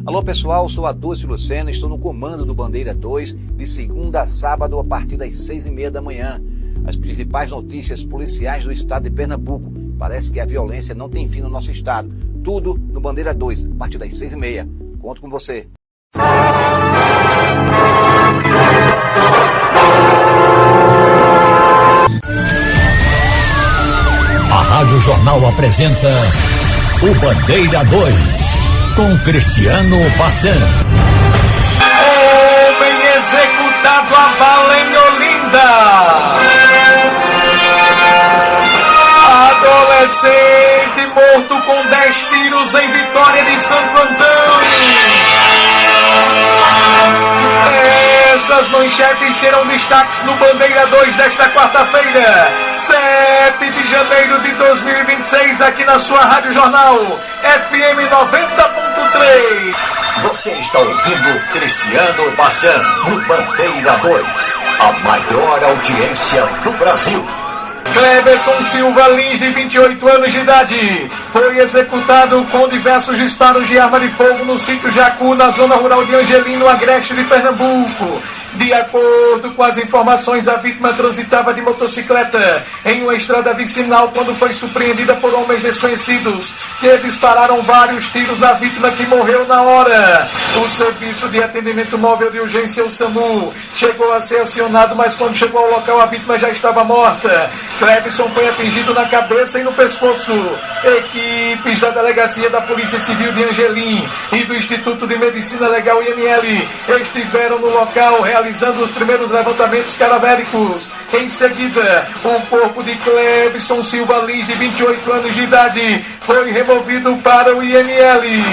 Alô pessoal, sou Adolfo Lucena, estou no comando do Bandeira 2 de segunda a sábado a partir das 6h30 da manhã. As principais notícias policiais do estado de Pernambuco. Parece que a violência não tem fim no nosso estado. Tudo no Bandeira 2, a partir das 6h30. Conto com você. A Rádio Jornal apresenta o Bandeira 2, com Cristiano Passan. Homem executado a bala em Olinda. Adolescente morto com 10 tiros em Vitória de Santo Antônio. Essas manchetes serão destaques no Bandeira 2 desta quarta-feira, 7 de janeiro de 2026, aqui na sua Rádio Jornal, FM 90.3. Você está ouvindo Cristiano Passan no Bandeira 2, a maior audiência do Brasil. Cleberson Silva Lins, de 28 anos de idade, foi executado com diversos disparos de arma de fogo no sítio Jacu, na zona rural de Angelino, Agreste de Pernambuco. De acordo com as informações, a vítima transitava de motocicleta em uma estrada vicinal quando foi surpreendida por homens desconhecidos que dispararam vários tiros à vítima, que morreu na hora. O serviço de atendimento móvel de urgência, o SAMU, chegou a ser acionado, mas quando chegou ao local a vítima já estava morta. Cleberson foi atingido na cabeça e no pescoço. Equipes da Delegacia da Polícia Civil de Angelim e do Instituto de Medicina Legal IML estiveram no local realizando os primeiros levantamentos cadavéricos. Em seguida, o corpo de Cleberson Silva Lins, de 28 anos de idade, foi removido para o IML.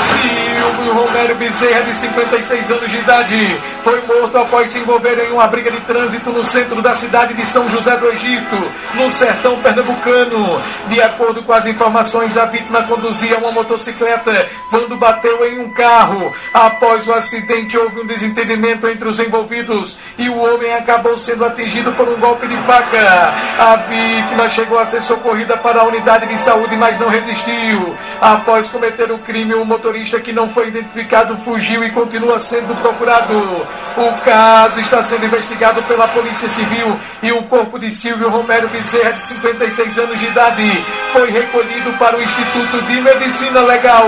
Silvio Romero Bezerra, de 56 anos de idade, foi morto após se envolver em uma briga de trânsito no centro da cidade de São José do Egito, no sertão pernambucano. De acordo com as informações, a vítima conduzia uma motocicleta quando bateu em um carro. Após o acidente, houve um desentendimento entre os envolvidos e o homem acabou sendo atingido por um golpe de faca. A vítima chegou a ser socorrida para a unidade de saúde, mas não resistiu. Após cometer o crime, o motorista, que não foi identificado, fugiu e continua sendo procurado. O caso está sendo investigado pela Polícia Civil e o corpo de Silvio Romero Bezerra, de 56 anos de idade, foi recolhido para o Instituto de Medicina Legal.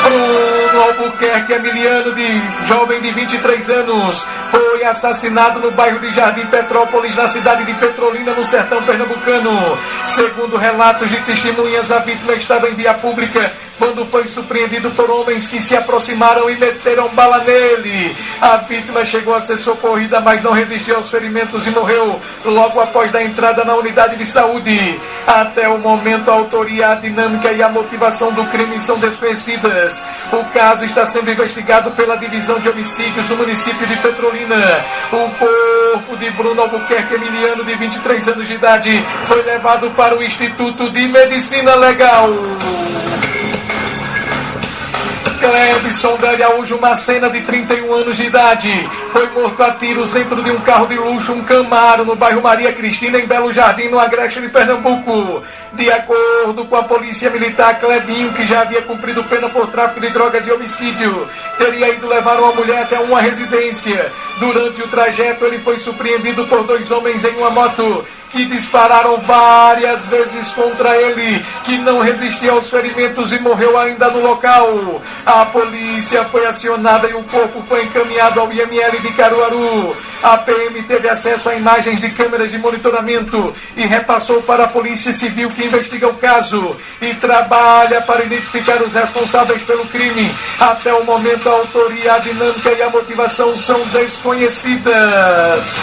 Bruno Albuquerque Emiliano, jovem de 23 anos, foi assassinado no bairro de Jardim Petrópolis, na cidade de Petrolina, no sertão pernambucano. Segundo relatos de testemunhas, a vítima estava em via pública quando foi surpreendido por homens que se aproximaram e meteram bala nele. A vítima chegou a ser socorrida, mas não resistiu aos ferimentos e morreu logo após da entrada na unidade de saúde. Até o momento, a autoria, a dinâmica e a motivação do crime são desconhecidas. O caso está sendo investigado pela Divisão de Homicídios do município de Petrolina. O corpo de Bruno Albuquerque Emiliano, de 23 anos de idade, foi levado para o Instituto de Medicina Legal. Cleberson de Araújo Macena, de 31 anos de idade, foi morto a tiros dentro de um carro de luxo, um Camaro, no bairro Maria Cristina, em Belo Jardim, no Agreste de Pernambuco. De acordo com a Polícia Militar, Clebinho, que já havia cumprido pena por tráfico de drogas e homicídio, teria ido levar uma mulher até uma residência. Durante o trajeto, ele foi surpreendido por 2 homens em uma moto, que dispararam várias vezes contra ele, que não resistiu aos ferimentos e morreu ainda no local. A polícia foi acionada e o corpo foi encaminhado ao IML de Caruaru. A PM teve acesso a imagens de câmeras de monitoramento e repassou para a Polícia Civil, que investiga o caso e trabalha para identificar os responsáveis pelo crime. Até o momento, a autoria, a dinâmica e a motivação são desconhecidas.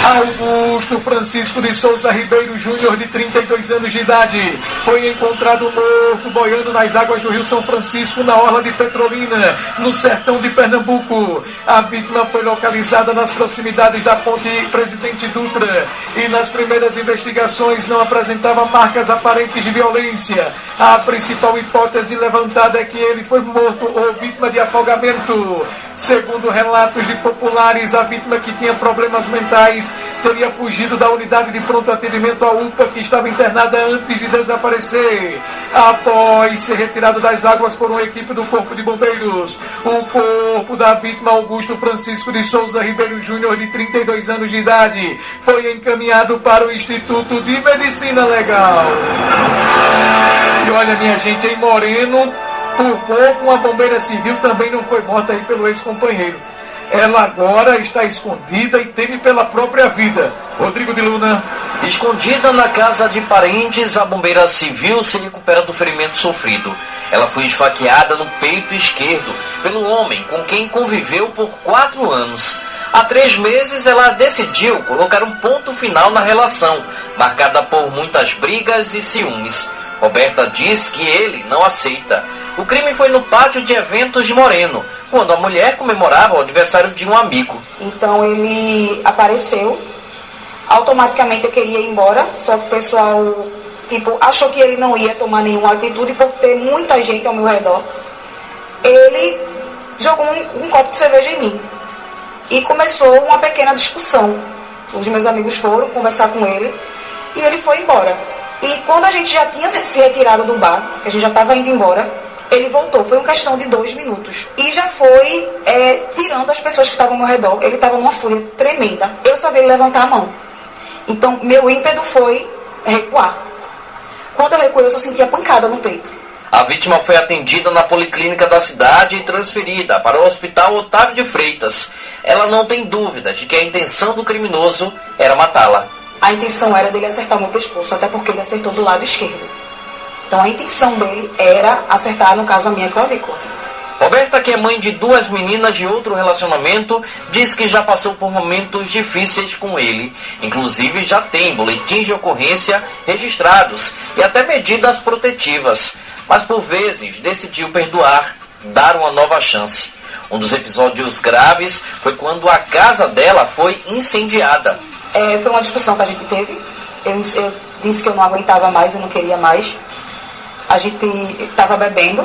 Augusto Francisco de Souza Ribeiro Júnior, de 32 anos de idade, foi encontrado morto boiando nas águas do Rio São Francisco, na orla de Petrolina, no sertão de Pernambuco. A vítima foi localizada nas proximidades da ponte Presidente Dutra e nas primeiras investigações não apresentava marcas aparentes de violência. A principal hipótese levantada é que ele foi morto ou vítima de afogamento. Segundo relatos de populares, a vítima, que tinha problemas mentais, teria fugido da unidade de pronto atendimento à UPA que estava internada antes de desaparecer. Após ser retirado das águas por uma equipe do Corpo de Bombeiros, o corpo da vítima Augusto Francisco de Souza Ribeiro Júnior, de 32 anos de idade, foi encaminhado para o Instituto de Medicina Legal. E olha, minha gente, em Moreno, por pouco uma bombeira civil também não foi morta aí pelo ex-companheiro. Ela agora está escondida e teme pela própria vida. Rodrigo de Luna. Escondida na casa de parentes, a bombeira civil se recupera do ferimento sofrido. Ela foi esfaqueada no peito esquerdo pelo homem com quem conviveu por 4 anos. Há 3 meses, ela decidiu colocar um ponto final na relação, marcada por muitas brigas e ciúmes. Roberta diz que ele não aceita. O crime foi no pátio de eventos de Moreno, quando a mulher comemorava o aniversário de um amigo. Então ele apareceu, automaticamente eu queria ir embora, só que o pessoal achou que ele não ia tomar nenhuma atitude por ter muita gente ao meu redor. Ele jogou um copo de cerveja em mim e começou uma pequena discussão. Os meus amigos foram conversar com ele e ele foi embora. E quando a gente já tinha se retirado do bar, que a gente já estava indo embora, ele voltou. Foi uma questão de 2 minutos. E já foi tirando as pessoas que estavam ao meu redor. Ele estava numa fúria tremenda. Eu só vi ele levantar a mão. Então, meu ímpeto foi recuar. Quando eu recuei, eu só sentia pancada no peito. A vítima foi atendida na policlínica da cidade e transferida para o Hospital Otávio de Freitas. Ela não tem dúvidas de que a intenção do criminoso era matá-la. A intenção era dele acertar o meu pescoço, até porque ele acertou do lado esquerdo. Então a intenção dele era acertar, no caso, a minha clavícula. Roberta, que é mãe de 2 meninas de outro relacionamento, diz que já passou por momentos difíceis com ele. Inclusive já tem boletins de ocorrência registrados e até medidas protetivas. Mas por vezes decidiu perdoar, dar uma nova chance. Um dos episódios graves foi quando a casa dela foi incendiada. Foi uma discussão que a gente teve. Eu disse que eu não aguentava mais, eu não queria mais. A gente estava bebendo.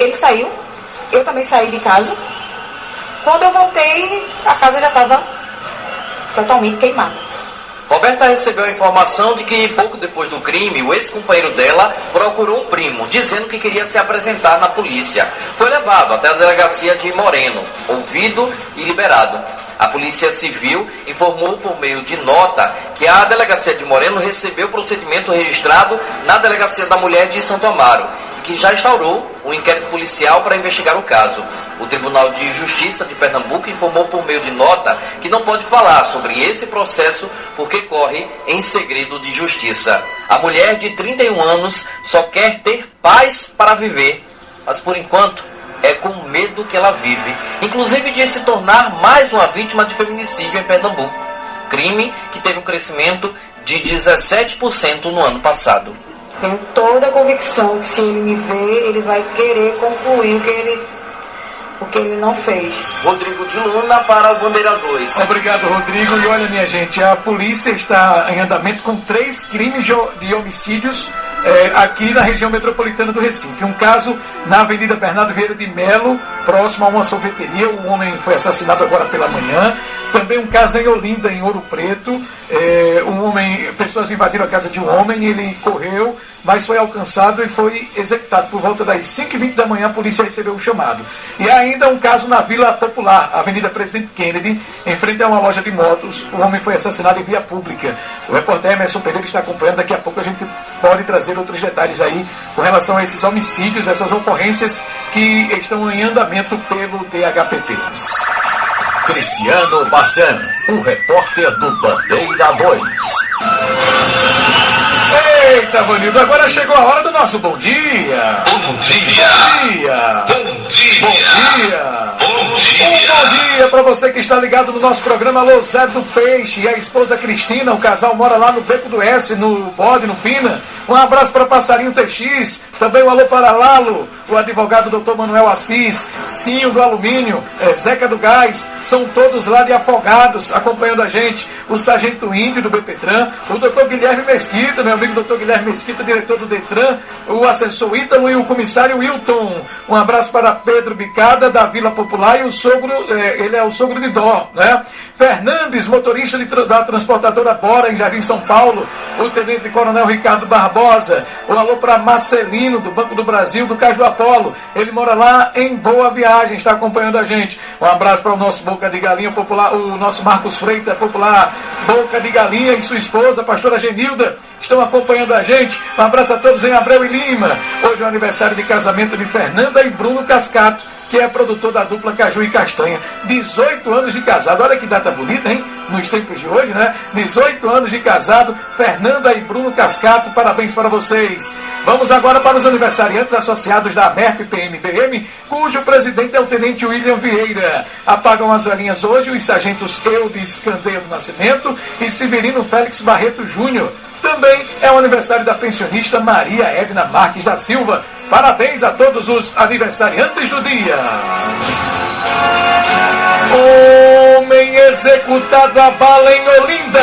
Ele saiu, eu também saí de casa. Quando eu voltei, a casa já estava totalmente queimada. Roberta recebeu a informação de que pouco depois do crime, o ex-companheiro dela procurou um primo, dizendo que queria se apresentar na polícia. Foi levado até a delegacia de Moreno, ouvido e liberado. A Polícia Civil informou por meio de nota que a Delegacia de Moreno recebeu o procedimento registrado na Delegacia da Mulher de Santo Amaro e que já instaurou um inquérito policial para investigar o caso. O Tribunal de Justiça de Pernambuco informou por meio de nota que não pode falar sobre esse processo porque corre em segredo de justiça. A mulher de 31 anos só quer ter paz para viver, mas por enquanto é com medo que ela vive, inclusive de se tornar mais uma vítima de feminicídio em Pernambuco, crime que teve um crescimento de 17% no ano passado. Tenho toda a convicção que se ele me ver, ele vai querer concluir o que ele não fez. Rodrigo de Luna para o Bandeira 2. Obrigado, Rodrigo. E olha, minha gente, a polícia está em andamento com 3 crimes de homicídios aqui na região metropolitana do Recife. Um caso na Avenida Bernardo Vieira de Melo, próximo a uma sorveteria. Um homem foi assassinado agora pela manhã. Também um caso em Olinda, em Ouro Preto. Pessoas invadiram a casa de um homem, ele correu, mas foi alcançado e foi executado. Por volta das 5h20 da manhã, a polícia recebeu o chamado. E ainda um caso na Vila Popular, Avenida Presidente Kennedy, em frente a uma loja de motos. O homem foi assassinado em via pública. O repórter Emerson Pereira está acompanhando. Daqui a pouco a gente pode trazer outros detalhes aí com relação a esses homicídios, essas ocorrências que estão em andamento pelo DHPP. Cristiano Bassan, o repórter do Bandeira 2. Eita, Vanildo, agora chegou a hora do nosso bom dia. Bom dia. Bom dia. Bom dia. Bom dia. Bom dia. Um bom dia para você que está ligado no nosso programa. Alô, Zé do Peixe e a esposa Cristina. O casal mora lá no Beco do S, no Bode, no Pina. Um abraço para Passarinho TX. Também um alô para Lalo, o advogado Dr. Manuel Assis, Cinho do Alumínio, Zeca do Gás. São todos lá de Afogados acompanhando a gente. O Sargento Índio do BPTran, o Dr. Guilherme Mesquita, meu amigo Dr. Guilherme Mesquita, diretor do Detran, o assessor Ítalo e o comissário Wilton. Um abraço para Pedro Bicada, da Vila Popular, e o sogro ele é o sogro de Dó, né? Fernandes, motorista da transportadora Bora, em Jardim São Paulo. O Tenente Coronel Ricardo Barbosa. Um alô para Marcelino, do Banco do Brasil, do Caju Apolo. Ele mora lá em Boa Viagem, está acompanhando a gente. Um abraço para o nosso Boca de Galinha popular, o nosso Marcos Freitas popular, Boca de Galinha, e sua esposa, a pastora Genilda, estão acompanhando a gente. Um abraço a todos em Abreu e Lima. Hoje é o aniversário de casamento de Fernanda e Bruno Cascato, que é produtor da dupla Caju e Castanha. 18 anos de casado. Olha que data bonita, hein? Nos tempos de hoje, né? 18 anos de casado, Fernanda e Bruno Cascato. Parabéns para vocês. Vamos agora para os aniversariantes associados da MERP-PMBM, cujo presidente é o Tenente William Vieira. Apagam as velhinhas hoje os sargentos Eudes Candeia do Nascimento e Severino Félix Barreto Júnior. Também é o aniversário da pensionista Maria Edna Marques da Silva. Parabéns a todos os aniversariantes do dia. Homem executado a bala em Olinda.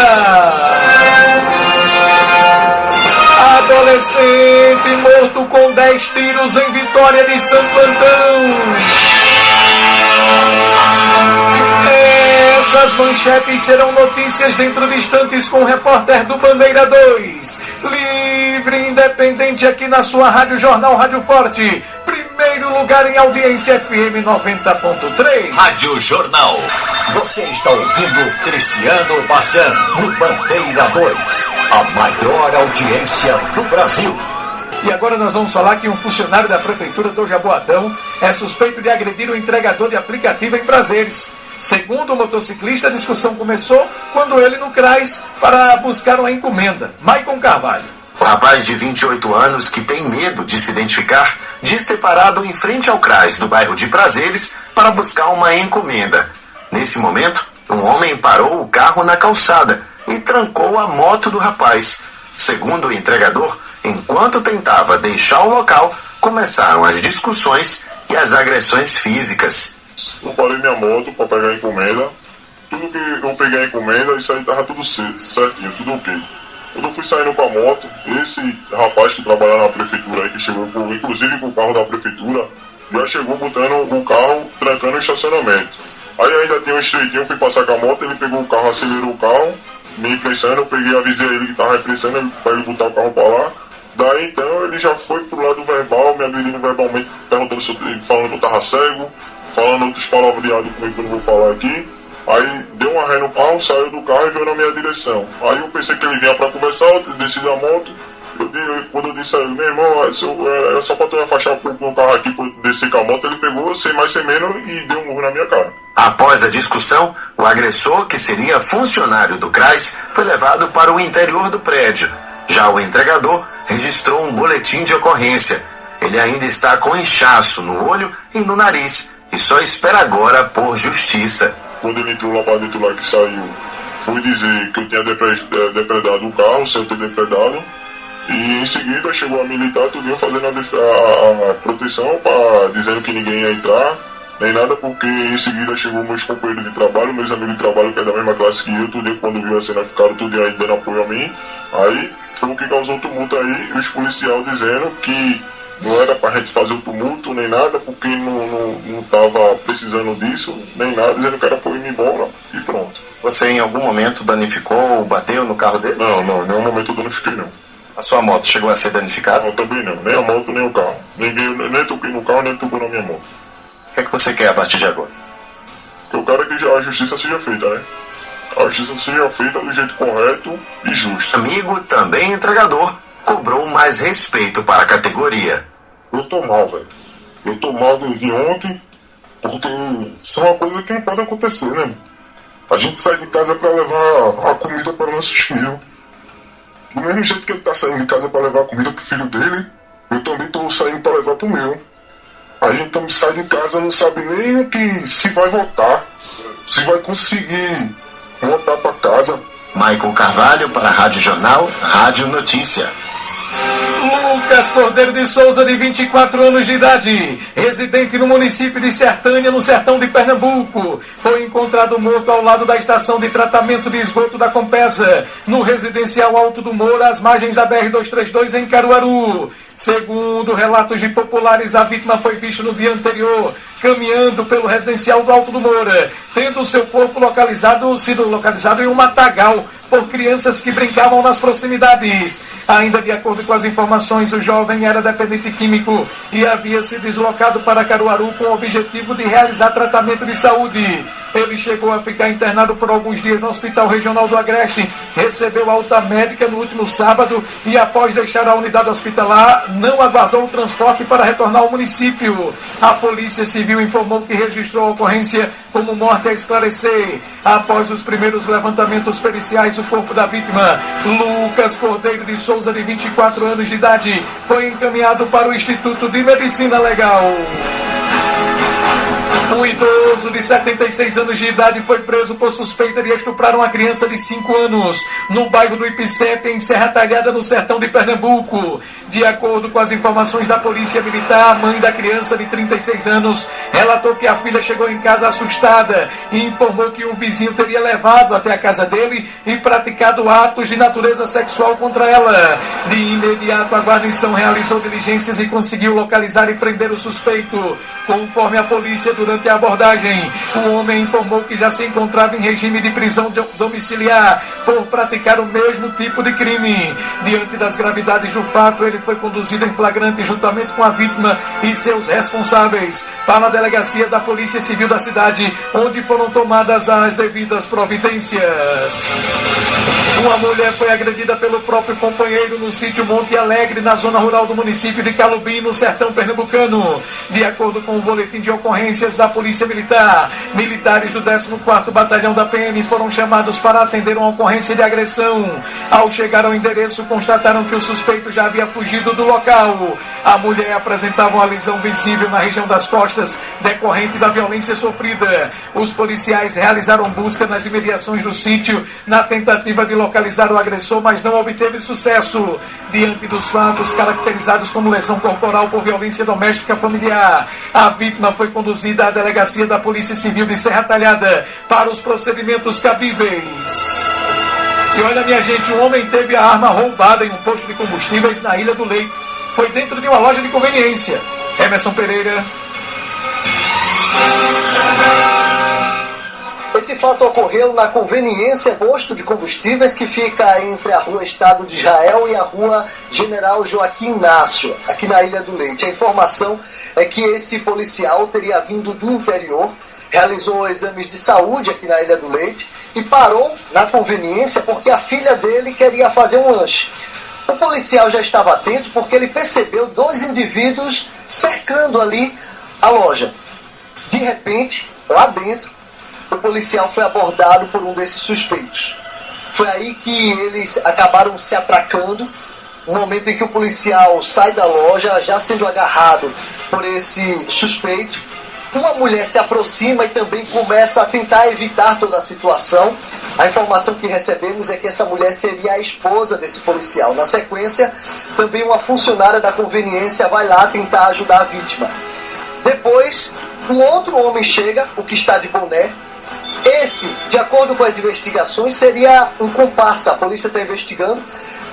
Adolescente morto com 10 tiros em Vitória de Santo Antão. Essas manchetes serão notícias dentro de instantes com o repórter do Bandeira 2. Livre e independente aqui na sua Rádio Jornal Rádio Forte. Primeiro lugar em audiência, FM 90.3. Rádio Jornal. Você está ouvindo Cristiano Bassan no Bandeira 2. A maior audiência do Brasil. E agora nós vamos falar que um funcionário da Prefeitura do Jaboatão é suspeito de agredir o entregador de aplicativo em Prazeres. Segundo o motociclista, a discussão começou quando ele no CRAS para buscar uma encomenda. Maicon Carvalho. O rapaz de 28 anos, que tem medo de se identificar, diz ter parado em frente ao CRAS do bairro de Prazeres para buscar uma encomenda. Nesse momento, um homem parou o carro na calçada e trancou a moto do rapaz. Segundo o entregador, enquanto tentava deixar o local, começaram as discussões e as agressões físicas. Eu parei minha moto para pegar a encomenda. Tudo que eu peguei a encomenda, isso aí estava tudo certinho, tudo ok. Quando eu fui saindo com a moto, esse rapaz que trabalha na prefeitura aí, que chegou inclusive com o carro da prefeitura, já chegou botando o carro, trancando o estacionamento. Aí ainda tinha um estreitinho, eu fui passar com a moto, ele pegou o carro, acelerou o carro, me prensando, eu peguei, avisei ele que estava reprensando para ele botar o carro para lá. Daí então ele já foi pro lado verbal, me agredindo verbalmente, perguntando se falando que eu estava cego, falando outros palavreados comigo que eu não vou falar aqui. Aí deu uma ré no carro, saiu do carro e veio na minha direção. Aí eu pensei que ele vinha para conversar, eu desci da moto. Quando eu disse a ele, meu irmão, é só para tu me afastar o carro aqui para descer com a moto, ele pegou, sem mais sem menos, e deu um murro na minha cara. Após a discussão, o agressor, que seria funcionário do CRAS, foi levado para o interior do prédio. Já o entregador registrou um boletim de ocorrência. Ele ainda está com inchaço no olho e no nariz e só espera agora por justiça. Quando ele entrou lá para dentro, lá que saiu, fui dizer que eu tinha depredado o carro, sem eu ter depredado. E em seguida chegou a militar, tudo fazendo a proteção, dizendo que ninguém ia entrar, nem nada, porque em seguida chegou meus companheiros de trabalho, meus amigos de trabalho, que é da mesma classe que eu, tudo quando viu a cena ficaram tudo aí dando apoio a mim. Aí foi o que causou tumulto aí, os policiais dizendo que não era pra gente fazer o tumulto, nem nada, porque não tava precisando disso, nem nada, dizendo que era pra eu ir embora, e pronto. Você em algum momento danificou ou bateu no carro dele? Não, em nenhum momento eu danifiquei não. A sua moto chegou a ser danificada? Não, também não, nem a moto, nem o carro. Nem toquei no carro, nem tocou na minha moto. O que é que você quer a partir de agora? Eu quero que a justiça seja feita, né? A justiça seja feita do jeito correto e justo. Amigo, também entregador, cobrou mais respeito para a categoria. Eu tô mal, velho. Eu tô mal desde ontem, porque isso é uma coisa que não pode acontecer, né? A gente sai de casa pra levar a comida para nossos filhos. Do mesmo jeito que ele tá saindo de casa para levar a comida pro filho dele, eu também tô saindo para levar pro meu. A gente também sai de casa, não sabe nem o que se vai votar, se vai conseguir voltar para casa. Maicon Carvalho para a Rádio Jornal, Rádio Notícia. Lucas Cordeiro de Souza, de 24 anos de idade, residente no município de Sertânia, no sertão de Pernambuco, foi encontrado morto ao lado da estação de tratamento de esgoto da Compesa, no residencial Alto do Moura, às margens da BR-232, em Caruaru. Segundo relatos de populares, a vítima foi vista no dia anterior caminhando pelo residencial do Alto do Moura, tendo seu corpo sido localizado em um matagal por crianças que brincavam nas proximidades. Ainda de acordo com as informações, o jovem era dependente químico e havia se deslocado para Caruaru com o objetivo de realizar tratamento de saúde. Ele chegou a ficar internado por alguns dias no Hospital Regional do Agreste, recebeu alta médica no último sábado e, após deixar a unidade hospitalar, não aguardou o transporte para retornar ao município. A Polícia Civil informou que registrou a ocorrência como morte a esclarecer. Após os primeiros levantamentos periciais, o corpo da vítima, Lucas Cordeiro de Souza, de 24 anos de idade, foi encaminhado para o Instituto de Medicina Legal. Um idoso de 76 anos de idade foi preso por suspeita de estuprar uma criança de 5 anos no bairro do Ipicepe, em Serra Talhada, no sertão de Pernambuco. De acordo com as informações da Polícia Militar, a mãe da criança de 36 anos relatou que a filha chegou em casa assustada e informou que um vizinho teria levado até a casa dele e praticado atos de natureza sexual contra ela. De imediato, a guarnição realizou diligências e conseguiu localizar e prender o suspeito. Conforme a polícia, durante a abordagem, o homem informou que já se encontrava em regime de prisão domiciliar por praticar o mesmo tipo de crime. Diante das gravidades do fato, ele foi conduzido em flagrante juntamente com a vítima e seus responsáveis para a delegacia da Polícia Civil da cidade, onde foram tomadas as devidas providências. Uma mulher foi agredida pelo próprio companheiro no sítio Monte Alegre, na zona rural do município de Calubim, no sertão pernambucano. De acordo com o boletim de ocorrências da Polícia Militar, militares do 14º Batalhão da PM foram chamados para atender uma ocorrência de agressão. Ao chegar ao endereço, constataram que o suspeito já havia fugido do local. A mulher apresentava uma lesão visível na região das costas, decorrente da violência sofrida. Os policiais realizaram busca nas imediações do sítio, na tentativa de localizar o agressor, mas não obteve sucesso. Diante dos fatos caracterizados como lesão corporal por violência doméstica familiar, a vítima foi conduzida à delegacia da Polícia Civil de Serra Talhada para os procedimentos cabíveis. E olha, minha gente, um homem teve a arma roubada em um posto de combustíveis na Ilha do Leite. Foi dentro de uma loja de conveniência. Emerson Pereira. Esse fato ocorreu na conveniência posto de combustíveis que fica entre a Rua Estado de Israel e a Rua General Joaquim Inácio, aqui na Ilha do Leite. A informação é que esse policial teria vindo do interior, realizou exames de saúde aqui na Ilha do Leite e parou na conveniência porque a filha dele queria fazer um lanche. O policial já estava atento porque ele percebeu 2 indivíduos cercando ali a loja. De repente, lá dentro, o policial foi abordado por um desses suspeitos. Foi aí que eles acabaram se atracando, no momento em que o policial sai da loja, já sendo agarrado por esse suspeito. Uma mulher se aproxima e também começa a tentar evitar toda a situação. A informação que recebemos é que essa mulher seria a esposa desse policial. Na sequência, também uma funcionária da conveniência vai lá tentar ajudar a vítima. Depois, um outro homem chega, o que está de boné. Esse, de acordo com as investigações, seria um comparsa. A polícia está investigando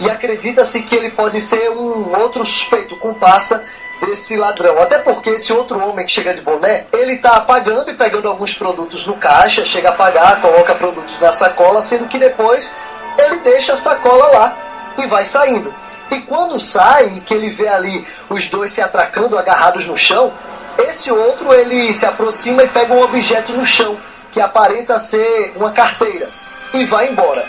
e acredita-se que ele pode ser um outro suspeito, comparsa desse ladrão. Até porque esse outro homem que chega de boné, ele está pagando e pegando alguns produtos no caixa, chega a pagar, coloca produtos na sacola, sendo que depois ele deixa a sacola lá e vai saindo. E quando sai e que ele vê ali os dois se atracando, agarrados no chão, esse outro ele se aproxima e pega um objeto no chão, que aparenta ser uma carteira, e vai embora.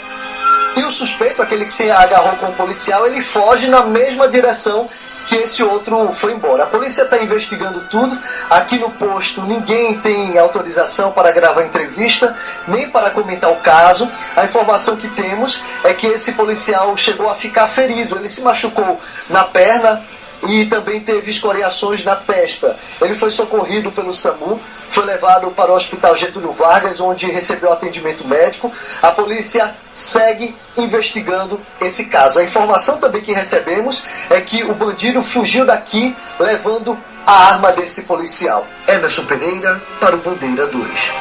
E o suspeito, aquele que se agarrou com o policial, ele foge na mesma direção que esse outro foi embora. A polícia está investigando tudo. Aqui no posto ninguém tem autorização para gravar entrevista, nem para comentar o caso. A informação que temos é que esse policial chegou a ficar ferido. Ele se machucou na perna e também teve escoriações na testa. Ele foi socorrido pelo SAMU, foi levado para o Hospital Getúlio Vargas, onde recebeu atendimento médico. A polícia segue investigando esse caso. A informação também que recebemos é que o bandido fugiu daqui levando a arma desse policial. Emerson Pereira para o Bandeira 2.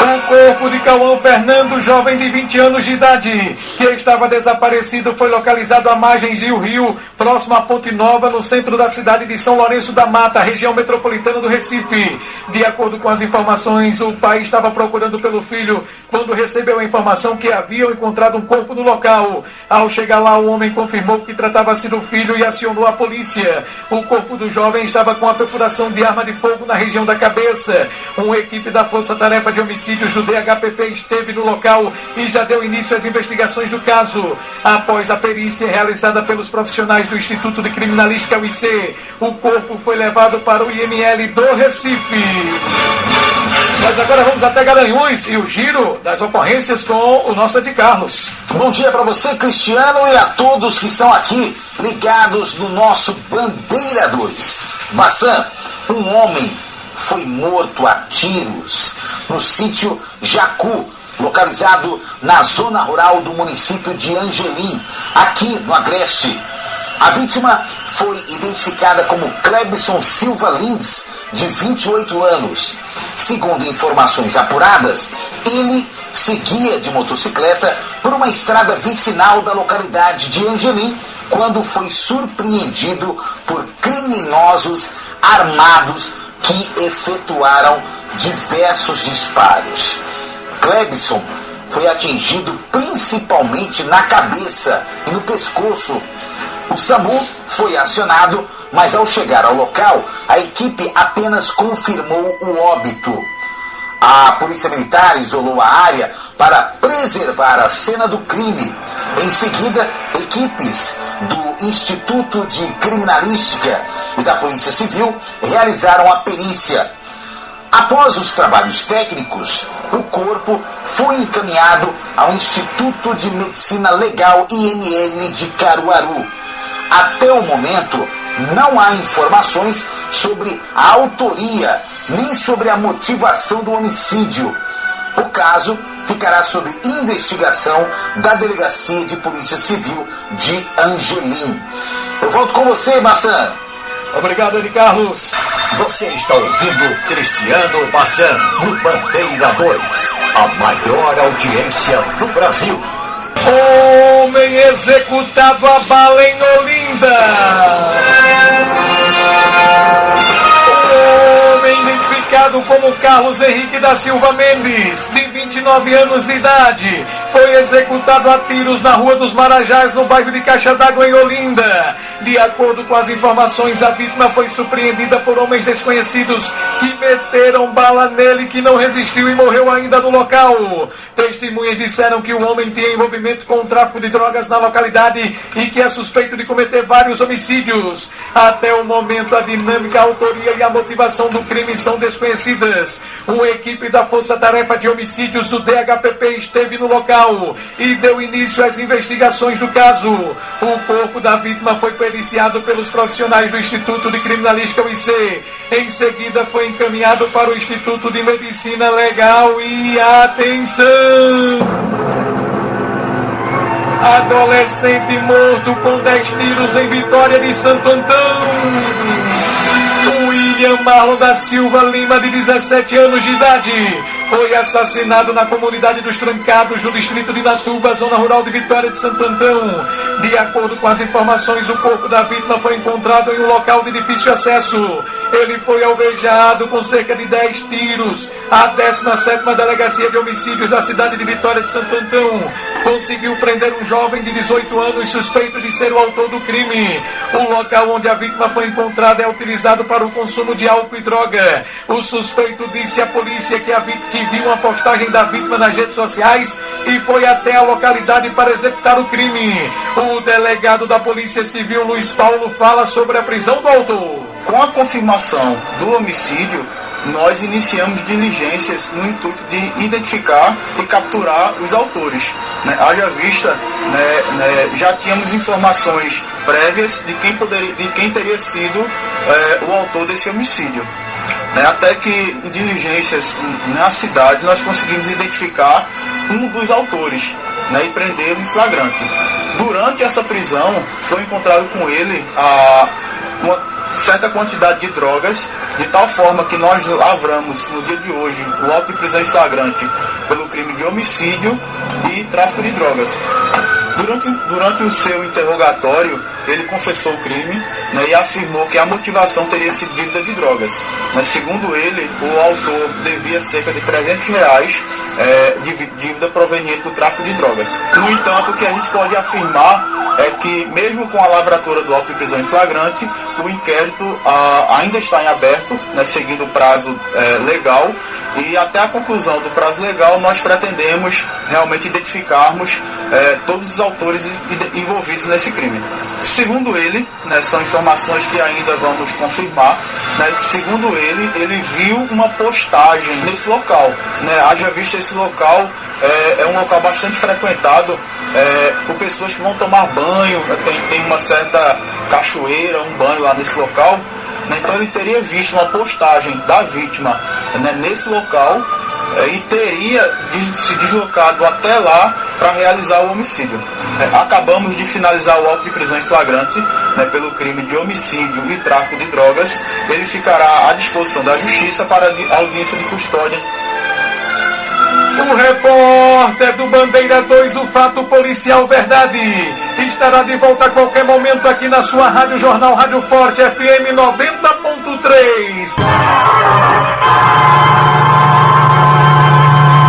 O corpo de Cauã Fernando, jovem de 20 anos de idade, que estava desaparecido, foi localizado à margens do rio, próximo à Ponte Nova, no centro da cidade de São Lourenço da Mata, região metropolitana do Recife. De acordo com as informações, o pai estava procurando pelo filho quando recebeu a informação que haviam encontrado um corpo no local. Ao chegar lá, o homem confirmou que tratava-se do filho e acionou a polícia. O corpo do jovem estava com a perfuração de arma de fogo na região da cabeça. Uma equipe da Força Tarefa de Homicídios do DHPP esteve no local e já deu início às investigações do caso. Após a perícia realizada pelos profissionais do Instituto de Criminalística UIC, o corpo foi levado para o IML do Recife. Mas agora vamos até Garanhuns e o giro das ocorrências com o nosso Ed Carlos. Bom dia para você, Cristiano, e a todos que estão aqui ligados no nosso Bandeira 2. Bassan, um homem foi morto a tiros no sítio Jacu, localizado na zona rural do município de Angelim, aqui no Agreste. A vítima foi identificada como Clebson Silva Lins, de 28 anos. Segundo informações apuradas, ele seguia de motocicleta por uma estrada vicinal da localidade de Angelim, quando foi surpreendido por criminosos armados que efetuaram diversos disparos. Clebson foi atingido principalmente na cabeça e no pescoço. O SAMU foi acionado, mas ao chegar ao local, a equipe apenas confirmou o óbito. A Polícia Militar isolou a área para preservar a cena do crime. Em seguida, equipes do Instituto de Criminalística e da Polícia Civil realizaram a perícia. Após os trabalhos técnicos, o corpo foi encaminhado ao Instituto de Medicina Legal IML de Caruaru. Até o momento, não há informações sobre a autoria nem sobre a motivação do homicídio. O caso ficará sob investigação da Delegacia de Polícia Civil de Angelim. Eu volto com você, Bassan. Obrigado, Ed Carlos. Você está ouvindo Cristiano Bassan no Bandeira 2, a maior audiência do Brasil. Homem executado a bala em Olinda. Homem identificado como Carlos Henrique da Silva Mendes, de 29 anos de idade, foi executado a tiros na Rua dos Marajás, no bairro de Caixa d'Água, em Olinda. De acordo com as informações, a vítima foi surpreendida por homens desconhecidos que meteram bala nele, que não resistiu e morreu ainda no local. Testemunhas disseram que o homem tinha envolvimento com o tráfico de drogas na localidade e que é suspeito de cometer vários homicídios. Até o momento, a dinâmica, a autoria e a motivação do crime são desconhecidas. Uma equipe da Força Tarefa de Homicídios do DHPP esteve no local e deu início às investigações do caso. O corpo da vítima foi periciado pelos profissionais do Instituto de Criminalística UIC. Em seguida, foi encaminhado para o Instituto de Medicina Legal e atenção! Adolescente morto com 10 tiros em Vitória de Santo Antão. William Marlon da Silva Lima, de 17 anos de idade, foi assassinado na comunidade dos Trancados, no distrito de Natuba, zona rural de Vitória de Santo Antão. De acordo com as informações, o corpo da vítima foi encontrado em um local de difícil acesso. Ele foi alvejado com cerca de 10 tiros. A 17ª Delegacia de Homicídios da cidade de Vitória de Santo Antão conseguiu prender um jovem de 18 anos suspeito de ser o autor do crime. O local onde a vítima foi encontrada é utilizado para o consumo de álcool e droga. O suspeito disse à polícia que viu uma postagem da vítima nas redes sociais e foi até a localidade para executar o crime. O delegado da Polícia Civil, Luiz Paulo, fala sobre a prisão do autor. Com a confirmação do homicídio, nós iniciamos diligências no intuito de identificar e capturar os autores. Haja vista, já tínhamos informações prévias de quem teria sido o autor desse homicídio. Até que em diligências na cidade nós conseguimos identificar um dos autores, e prendê-lo em flagrante. Durante essa prisão foi encontrado com ele certa quantidade de drogas, de tal forma que nós lavramos no dia de hoje o auto de prisão em flagrante pelo crime de homicídio e tráfico de drogas. Durante o seu interrogatório, ele confessou o crime, né, e afirmou que a motivação teria sido dívida de drogas. Mas, segundo ele, o autor devia cerca de R$300 de dívida proveniente do tráfico de drogas. No entanto, o que a gente pode afirmar é que, mesmo com a lavratura do auto de prisão em flagrante, o inquérito ainda está em aberto, né, seguindo o prazo legal, e até a conclusão do prazo legal nós pretendemos realmente identificarmos todos os autores envolvidos nesse crime. Segundo ele, né, são informações que ainda vamos confirmar, né, segundo ele viu uma postagem nesse local, né, haja visto esse local é um local bastante frequentado por pessoas que vão tomar banho, tem uma certa cachoeira, um banho lá nesse local, né, então ele teria visto uma postagem da vítima, né, nesse local e teria se deslocado até lá para realizar o homicídio. Acabamos de finalizar o auto de prisão em flagrante, né, pelo crime de homicídio e tráfico de drogas. Ele ficará à disposição da Justiça para a audiência de custódia. O repórter do Bandeira 2, o Fato Policial Verdade, estará de volta a qualquer momento aqui na sua Rádio Jornal Rádio Forte FM 90.3.